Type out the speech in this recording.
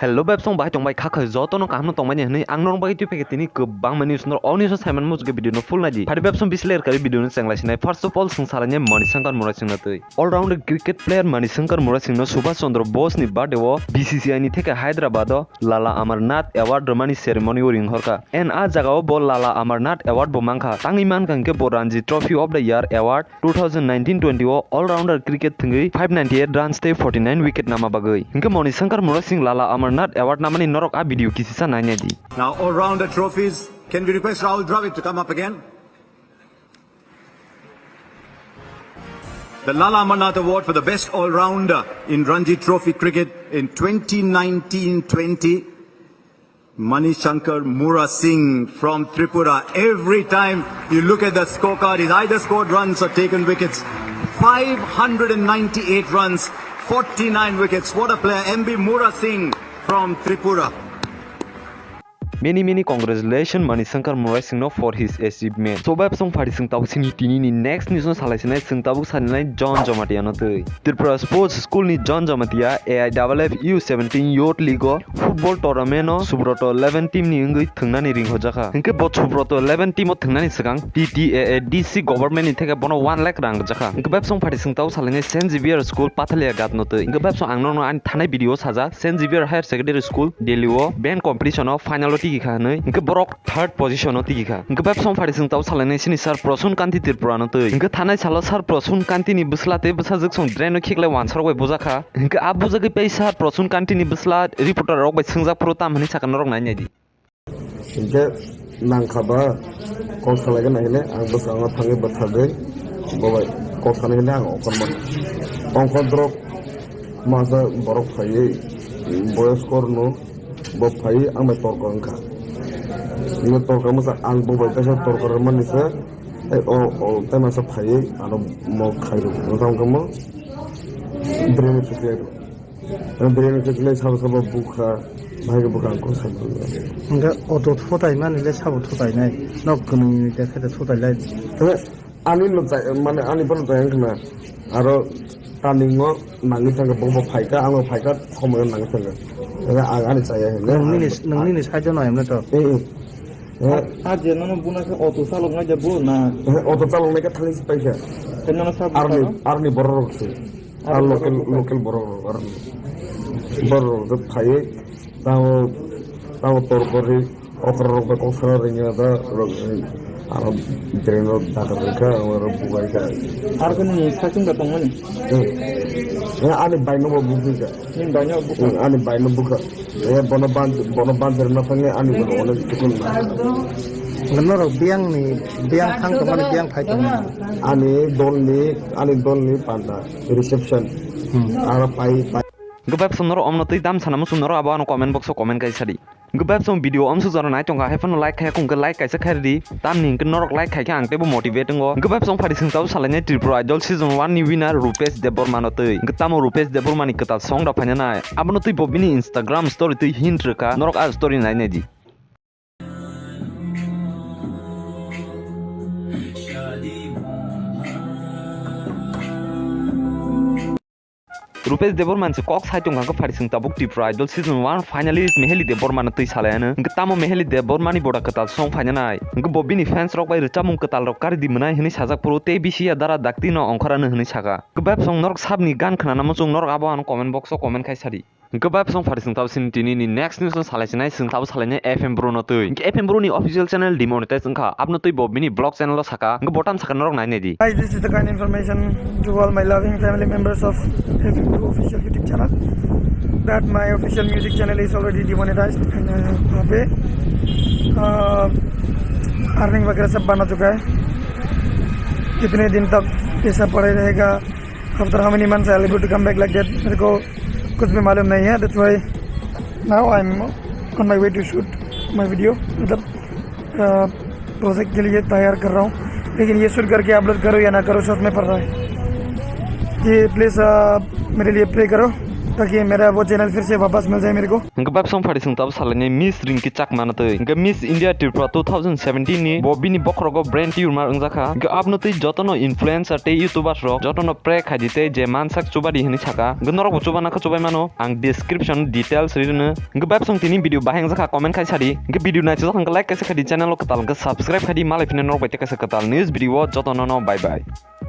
Hello babsong bai tong bai khakha joto no kahno tong mani hni ang nong bai tu peke tini kebang mani sunor oni so Simon Mus ge video no full naji phari babsong bisler kari video no sengla sinai first of all sungsaranye Mani Shankar Mura singna tei all rounder cricket player Mani Shankar Mura singno Subhash Chandra Bose ni birthday o BCCI ni theke Hyderabad o Lala Amarnath award romani ceremony o ringhorka en a jaga o bol Lala Amarnath award bo mangkha tangi man kangke bo Ranji Trophy of the Year award 2019-20 o all rounder cricket thingi 598 runs te 49 wicket nama bagai hingke Mani Shankar Mura sing Lala Amarnath award namani norok a video kisisa nanya di. Now all-rounder trophies. Can we request Rahul Dravid to come up again? The Lala Amarnath Award for the best all-rounder in Ranji Trophy cricket in 2019-20. Mani Shankar Mura Singh from Tripura. Every time you look at the scorecard, he's either scored runs or taken wickets. 598 runs, 49 wickets. What a player. MB Mura Singh from Tripura. Many congratulations Mani Shankar Mura Singh for his achievement. So bab song party sing tabu sini tini ni next news no salai sinai sing tabu sanai John Jamatia no tei. Tripura Sports School ni John Jamatia AIFF U17 Youth League football tournament no Subroto 11 team ni ngui thungna ni ring hojaka. Hingke bo Subroto 11 team o thungna ni sakang TTAA DC government ni theke bono 1 lakh rang jaka. Hingke bab song party sing tabu salai St Xavier School Pathalia gat no tei. Hingke bab song angno no an thanai video saja St Xavier Higher Secondary School Delhi o band competition o final Khanai hingke borok third position o tigikha hingke bab song party sing taw salane sini sir Prasun Kanti Tripura no tei hingke thanai salo sir Prasun Kanti ni buslate busajak song drain no khiklai wansar bai bojaka hingke a bojagi pai sir Prasun Kanti ni busla reporter rok bai singjak pro tam hani sakan rok nai di hingke nangkhaba kong salaigan nahile ang busanga thangi bathage bobai kong salaigan ang onkondrok masa borok phai boyaskor no bo phai ang mai torko angka ini torko masa ang bo bai kasa torko ramani sa o tema sa phai ano mo khairu ngam kamo drene chikle sab bukha bhai bukha ko sab nga auto thotai man le sab thotai nai nok kuni te khate thotai lai tebe ani lo jai mane ani bon jai angna aro taningo nangi tanga bo phai ka ang phai ka khomo nangi tanga tebe ani jai nang ni sai jo noi amna to aje no buna ka auto salong na jabo na auto salong ne ka thali paisa tenna na sab arni borok se ar local borok borok phai tawo tor kori okrok ba kosra ringa da aro dreno takar ka aro bugai ka ar kani saking ka tongani ani baino buku ka nin banyo buku ani baino buka bono ban na fange ani bono tukun ngano ro biang thang ka man biang phai tong ani donli panda reception aro pai gebab sonoro omno tei dam sanam sonoro aba no comment box o comment kai sadi gebab som video om su jara nai tonga hefon like khai kung like kai sa khai di tam ning ke norok like khai ang te bo motivate ngo gebab som phari sing taw salane Tripura Idol season 1 ni winner Rupesh Debbarma no tei getamo Rupesh Debbarma ni kata song da phanya nai abono tei bobini Instagram story tei hint reka norok a story nai ne di Rupesh Debbarma se kok sai tong ka phari sing tabuk Tripura Idol season 1 finalist Meheli Debbarma na tei salana getamo Meheli Debbarma ni boda kata song phanya nai ngke bobini fans rok bai rechamung ketal rok kari di manai hini sajak pro te bisia dara dakti no ongkhara no hini saga gebab song norok sabni gan khana na mosung norok aba an comment box o comment khai sari gebab song phari sing taw sin tini ni next news no salai sinai sing taw salai FM Bro no tei ngke FM Bro ni official channel demonetize ngka apno tei bobini blog channel lo saka ngke botam saka norok nai ne di Guys, this is the kind of information to all my loving family members of FM Bro official YouTube channel that my official music channel is already demonetized and वहाँ पे earning वगैरह सब बना चुका है कितने दिन तक पैसा पड़े रहेगा after how many months I will to come back like that मेरे को कुछ भी मालूम नहीं है that's why now I am on my way to shoot my video मतलब प्रोजेक्ट के लिए तैयार कर रहा हूँ लेकिन ये शूट करके अपलोड करो या ना करो सोच में पड़ रहा है कि प्लीज़ मेरे लिए प्रे करो ताकि मेरा वो चैनल फिर से वापस मिल जाए मेरे को इनका बाप सॉन्ग फाड़ी संताब सालने मिस रिंकी चकमा नते इनका मिस इंडिया त्रिपुरा 2017 नि बॉबीनी बखरगो ब्रांड ट्यूमर अंजाखा इनका आपनो तै जतनो इन्फ्लुएंसर ते यूट्यूबर्स रok जतनो प्रे खादिते जे मानसाक चुबादि हनि छाका गनरक चुबाना खचुबाय मानो आं डिस्क्रिप्शन डिटेल्स रिनो इनका बाप सॉन्ग तिनि वीडियो बाहाय अंजाखा कमेंट खाय सादि इनका वीडियो नायच जखन लाइक कैसे खादि चैनल को कताल के सब्सक्राइब खादि मालाय फिन नरक बायते कैसे कताल न्यूज़ वीडियो जतनो नो बाय बाय